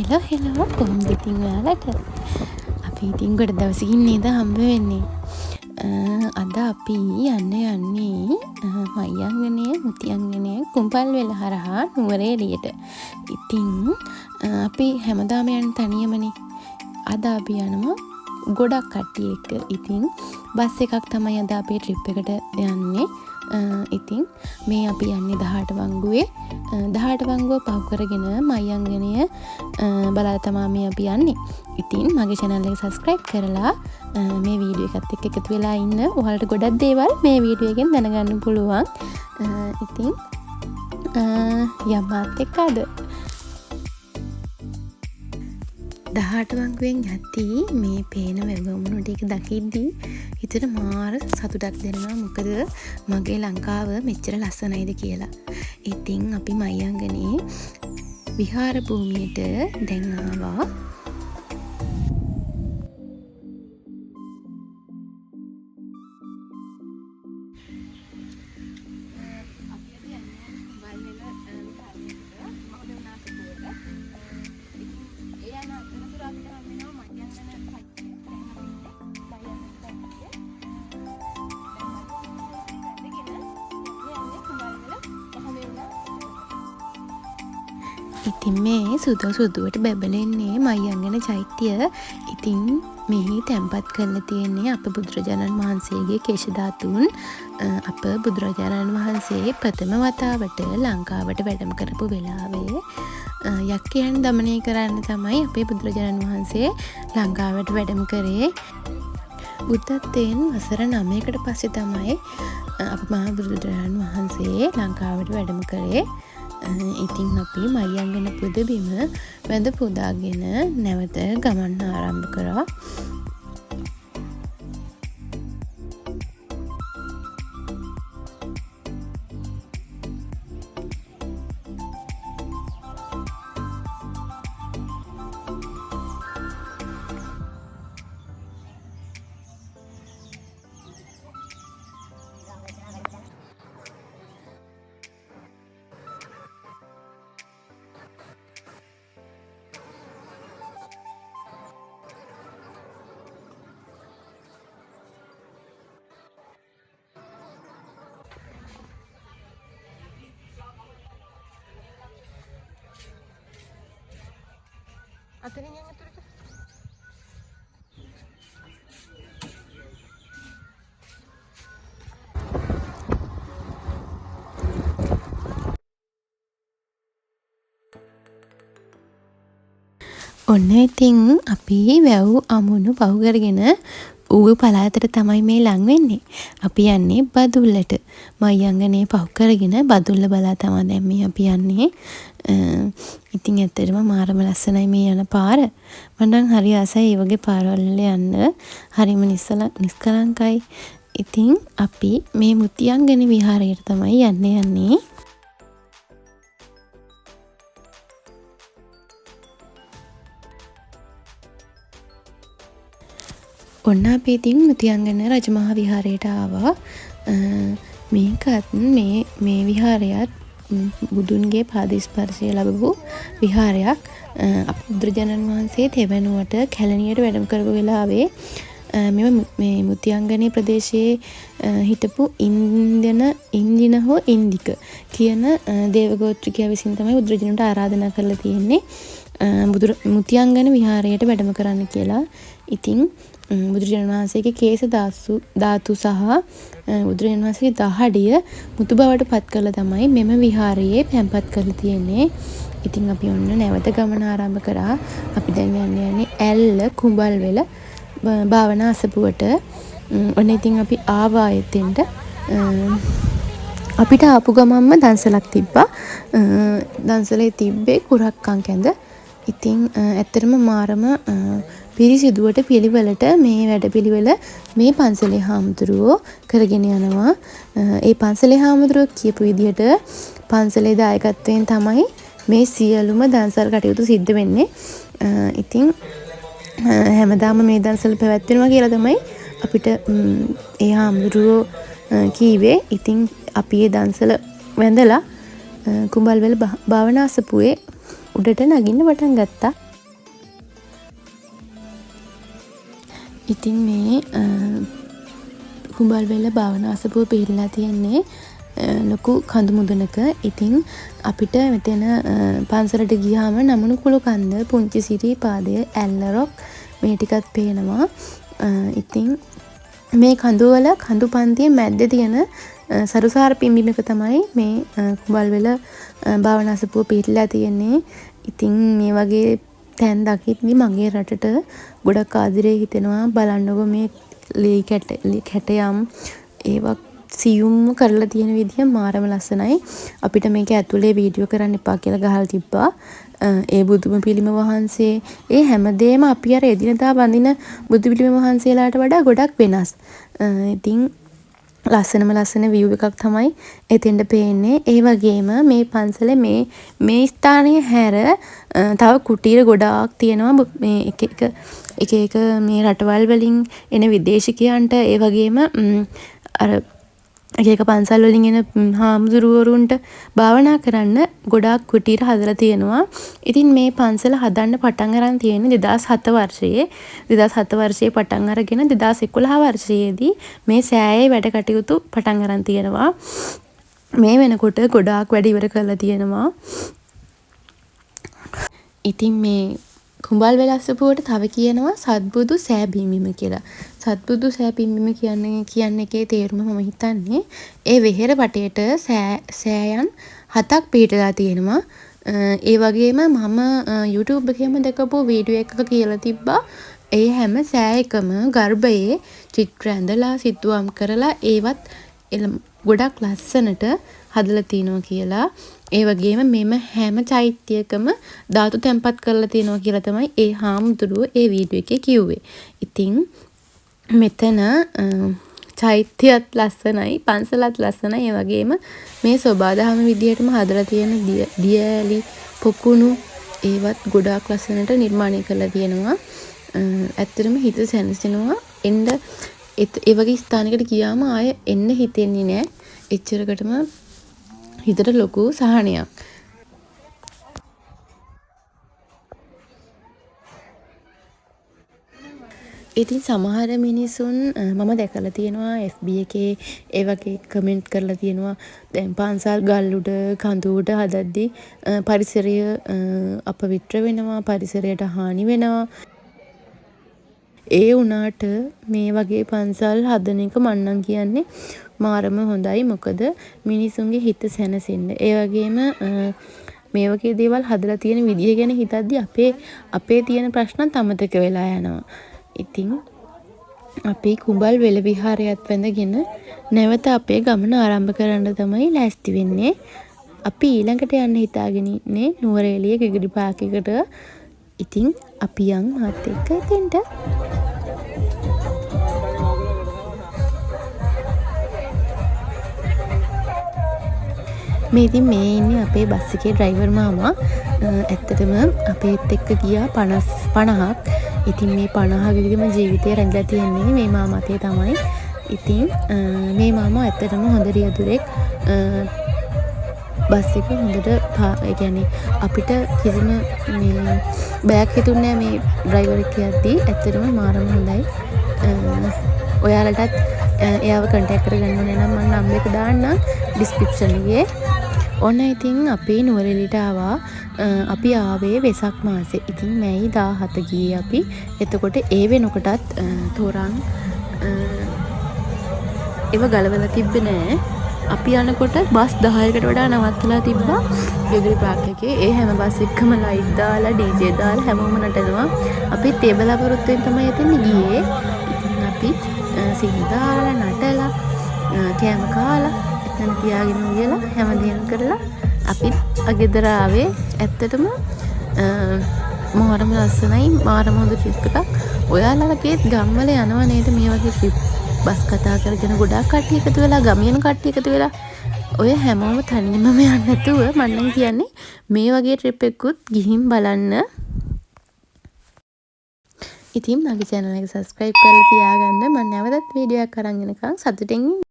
Hello කොහොමද ඉතින් ඔයාලට? අපි ඉතින් ගොඩ දවසකින් නේද හම්බ වෙන්නේ. අද අපි යන්නේ මහියංගනය මුතියංගනය කුඹල්වෙල හරහා නුවර එළියට. ඉතින් අපි හැමදාම යන්නේ තනියමනේ. අද අපි යනවා ගොඩක් කට්ටිය එක්ක. ඉතින් බස් එකක් තමයි අද අපේ ට්‍රිප් එකට යන්නේ. ඉතින් මේ අපි යන්නේ 18 වංගුවේ 18 වංගුව පහු කරගෙන මහියංගනය බලලා තමයි මේ අපි යන්නේ. ඉතින් මගේ channel එක subscribe කරලා මේ වීඩියෝ එකත් එක්ක එකතු වෙලා ඉන්න. ඔයාලට ගොඩක් දේවල් මේ වීඩියෝ එකෙන් දැනගන්න පුළුවන්. ඉතින් යමාත් එක්ක අද 18 වංගුවෙන් යද්දී මේ පේන වැවුණු ටික දකිද්දී හිතට මාර සතුටක් දැනෙනවා. මොකද මගේ ලංකාව මෙච්චර ලස්සනයිද කියලා. ඉතින් අපි මහියංගනයේ විහාර භූමියට දැන් ආවා. ඉතින් මේ සුදුවට බැබලෙන්නේ මහියංගන චෛත්‍ය. ඉතින් මෙහි තැන්පත් කරලා තියෙන්නේ අප බුදුරජාණන් වහන්සේගේ කේශ ධාතුන්. අප බුදුරජාණන් වහන්සේ ප්‍රථම වතාවට ලංකාවට වැඩම කරපු වෙලාවේ යක්ෂයන් දමනය කරන්න තමයි අපේ බුදුරජාණන් වහන්සේ ලංකාවට වැඩම කරේ. බුද්ධත්වයෙන් වසර 9කට පස්සේ තමයි අප මහා බුදුරජාණන් වහන්සේ ලංකාවට වැඩම කරේ. ඉතින් අපි මහියංගන පුදබිම වැඳ පුදාගෙන නැවත ගමන් ආරම්භ කරා. අතනින් යන්න තුරට ඔන්න ඉතින් අපි වැව් අමුණු පහු කරගෙන ඌව පළාතට තමයි මේ ලං වෙන්නේ. අපි යන්නේ බදුල්ලට. මහියංගනේ පහු කරගෙන බදුල්ල බලා තමයි දැන් මේ අපි යන්නේ. ඉතින් ඇත්තටම මාරම ලස්සනයි මේ යන පාර. මම නම් හරි ආසයි මේ වගේ පාරවල් වල යන්න. හරිම නිස්කලංකයි. ඉතින් අපි මේ මුතියංගන විහාරයට තමයි යන්නේ. ඔන්න අපි ඉතින් මුතියංගන රජමහා විහාරයට ආවා. මේකත් මේ විහාරයත් බුදුන්ගේ පාද ස්පර්ශය ලැබපු විහාරයක්. බුදුරජාණන් වහන්සේ තෙවනුවට කැලණියට වැඩම කරපු වෙලාවේ මේ මුතියංගනේ ප්‍රදේශයේ හිටපු ඉන්දින හෝ ඉන්දික කියන දේවගෝත්‍රිකයා විසින් තමයි බුදුරජාණන්ට ආරාධනා කරලා තියෙන්නේ මුතියංගන විහාරයට වැඩම කරන්න කියලා. ඉතින් බුදුරජාණන් වහන්සේගේ කේශ ධාතු සහ බුදුරජාණන් වහන්සේගේ දහඩිය මුතු බවට පත් කරලා තමයි මෙම විහාරයේ පැන්පත් කරලා තියෙන්නේ. ඉතින් අපි ඔන්න නැවත ගමන ආරම්භ කරා. අපි දැන් යන්නේ ඇල්ල කුඹල්වෙල භාවනා අසපුවට. ඔන්න ඉතින් අපි ආවා එතෙන්ට. අපිට ආපු ගමන්ම දන්සලක් තිබ්බා. දන්සලේ තිබ්බේ කුරක්කන් කැඳ. ඉතින් ඇත්තටම මාරම පිරිසිදුවට පිළිවෙලට මේ වැඩපිළිවෙල මේ පන්සලේ හාමුදුරුවෝ කරගෙන යනවා. ඒ පන්සලේ හාමුදුරුවෝ කියපු විදිහට පන්සලේ දායකත්වයෙන් තමයි මේ සියලුම දන්සල් කටයුතු සිද්ධ වෙන්නේ. ඉතින් හැමදාම මේ දන්සල් පැවැත්වෙනවා කියලා තමයි අපිට ඒ හාමුදුරුවෝ කීවේ. ඉතින් අපි ඒ දන්සල වැඳලා කුඹල්වෙල භාවනා අසපුවේ උඩට නගින්න පටන් ගත්තා. ඉතින් මේ කුඹල්වෙල භාවනා අසපුව පිහිටලා තියෙන්නේ ලොකු කඳු මුදුනක. ඉතින් අපිට මෙතන පන්සලට ගියාම නමනුකුළු කන්ද, පුංචි සිරිපාදය, ඇල්ලරොක් මේ ටිකත් පේනවා. ඉතින් මේ කඳුවල කඳු පන්තිය මැද්දේ තියෙන සරුසාර පිම්බිමක තමයි මේ කුඹල්වෙල භාවනා අසපුව පිහිටලා තියෙන්නේ. ඉතින් මේ වගේ තැන් දකිද්දි මගේ රටට ගොඩක් ආදරේ හිතෙනවා. බලන්නකො මේ ලී කැටයම් ඒවා සියුම්ම කරලා තියෙන විදිය මාරම ලස්සනයි. අපිට මේක ඇතුලේ වීඩියෝ කරන්න එපා කියලා ගහලා තිබ්බා. ඒ බුදුම පිළිම වහන්සේ ඒ හැමදේම අපි අර එදිනදා වඳින බුදු පිළිම වහන්සේලාට වඩා ගොඩක් වෙනස්. ඉතින් ලස්සන view එකක් තමයි එතෙන්ට පේන්නේ. ඒ වගේම මේ පන්සලේ මේ ස්ථානයේ හැර තව කුටීර ගොඩාක් තියෙනවා. මේ එක මේ රටවල් වලින් එන විදේශිකයන්ට ඒ වගේම අර එක පන්සල් වලින් එන හාමුදුරුවරුන්ට භාවනා කරන්න ගොඩාක් කුටීර හදලා තියෙනවා. ඉතින් මේ පන්සල හදන්න පටන් අරන් තියෙන්නේ 2007 වර්ෂයේ. 2007 වර්ෂයේ පටන් අරගෙන 2011 වර්ෂයේදී මේ සෑයේ වැඩ කටයුතු පටන් අරන් තියෙනවා. මේ වෙනකොට ගොඩාක් වැඩ ඉවර කරලා තියෙනවා. ඉතින් මේ කුඹල්වෙල අසපුවට තව කියනවා සත්බුදු සෑ පිම්බීම කියලා. සත්බුදු සෑ පිම්බීම කියන්නේ එකේ තේරුම මම හිතන්නේ ඒ වෙහෙර වටේට සෑයන් 7ක් පිහිටලා තියෙනවා. ඒ වගේම මම YouTube එකේම දැකපු වීඩියෝ එකක කියලා තිබ්බා ඒ හැම සෑයකම ගර්භයේ චිත්‍ර ඇඳලා සිතුවම් කරලා ඒවත් ගොඩක් ලස්සනට හදලා තිනවා කියලා. ඒ වගේම මෙම හැම චෛත්‍යයකම ධාතු තැන්පත් කරලා තියෙනවා කියලා තමයි ඒ හාමුදුරුවෝ ඒ වීඩියෝ එකේ කිව්වේ. ඉතින් මෙතන චෛත්‍යයත් ලස්සනයි, පන්සලත් ලස්සනයි. ඒ වගේම මේ සෝබාදහම විදියටම හදලා තියෙන දියඇලි පොකුණු ඒවත් ගොඩාක් ලස්සනට නිර්මාණය කරලා තියෙනවා. ඇත්තටම හිත සැනසෙනවා. ඒ වගේ ස්ථානයකට ගියාම ආය එන්න හිතෙන්නේ නැහැ. එච්චරකටම හිතට ලොකු සහනයක්. ඉතින් සමහර මිනිසුන් මම දැකලා තියෙනවා FB එකේ ඒ වගේ කමෙන්ට් කරලා තියෙනවා දැන් පන්සල් ගල් උඩ කඳු උඩ හදද්දී පරිසරය අපවිත්‍ර වෙනවා, පරිසරයට හානි වෙනවා. ඒ වුණාට මේ වගේ පන්සල් හදන එක මම නම් කියන්නේ මාරම හොඳයි. මොකද මිනිසුන්ගේ හිත සැනසෙන්න. ඒ වගේම මේ වගේ දේවල් හදලා තියෙන විදිය ගැන හිතද්දි අපේ තියෙන ප්‍රශ්නත් අමතක වෙලා යනවා. ඉතින් අපි කුඹල්වෙල විහාරයත් වැඳගෙන නැවත අපේ ගමන ආරම්භ කරන්න තමයි ලෑස්ති වෙන්නේ. අපි ඊළඟට යන්න හිතාගෙන ඉන්නේ නුවරඑළිය ගිගිඩි පාක් එකට. ඉතින් අපි යන් මාත් එක්ක එතෙන්ට. මේ ඉතින් මේ ඉන්නේ අපේ බස් එකේ ඩ්‍රයිවර් මාමා. ඇත්තටම අපේත් එක්ක ගියා 50ක්. ඉතින් මේ 50ගෙම ජීවිතේ රැඳලා තියෙන්නේ මේ මාමාතේ තමයි. ඉතින් මේ මාමා ඇත්තටම හොඳ රියදුරෙක්. බස් එක හොඳට ඒ කියන්නේ අපිට කිසිම මේ බයක් හිතුන්නේ නැහැ මේ ඩ්‍රයිවර් එක්ක යද්දී. ඇත්තටම මාරම හොඳයි. ඔයාලටත් එයාව කන්ටැක්ට් කරගන්න ඕනේ නම් මම නම්බර් එක දාන්නම් ඩිස්ක්‍රිප්ෂන් එකේ. ඔන්න ඉතින් අපි නුවරඑළියට ආවා. අපි ආවේ වෙසක් මාසේ. ඉතින් මැයි 17 ගියේ අපි. එතකොට ඒ වෙනකොටත් තොරන් ඒව ගලවලා තිබ්බේ නෑ. අපි යනකොට බස් 10කට වඩා නවත්තලා තිබ්බා ගිගිරි පාක් එකේ. ඒ හැම බස් එකකම ලයිට් දාලා DJ දාලා හැමෝම නටනවා. අපිත් ඒ බලාපොරොත්තුෙන් තමයි එතන ගියේ. ඉතින් අපි සින්දාලා නටලා කෑම කාලා එතන තියාගෙන ඉයලා හැමදේම කරලා අපිත් අගෙදර ආවේ. ඇත්තටම මාරම ලස්සනයි, මාරම හොඳ ට්‍රිප් එකක්. ඔයාලගේත් ගම්වල යනවා නේද මේ වගේ ට්‍රිප්? බස් කතා කරගෙන ගොඩාක් කට්ටිය එකතු වෙලා, ගමියන කට්ටිය එකතු වෙලා ඔය හැමෝම තනියම යන්නේ නැතුව මම නම් කියන්නේ මේ වගේ ට්‍රිප් එකකුත් ගිහින් බලන්න. ඉතින් මගේ channel එක subscribe කරලා තියාගන්න. මම නැවතත් වීඩියෝ එකක් අරන් එනකම් සතුටින්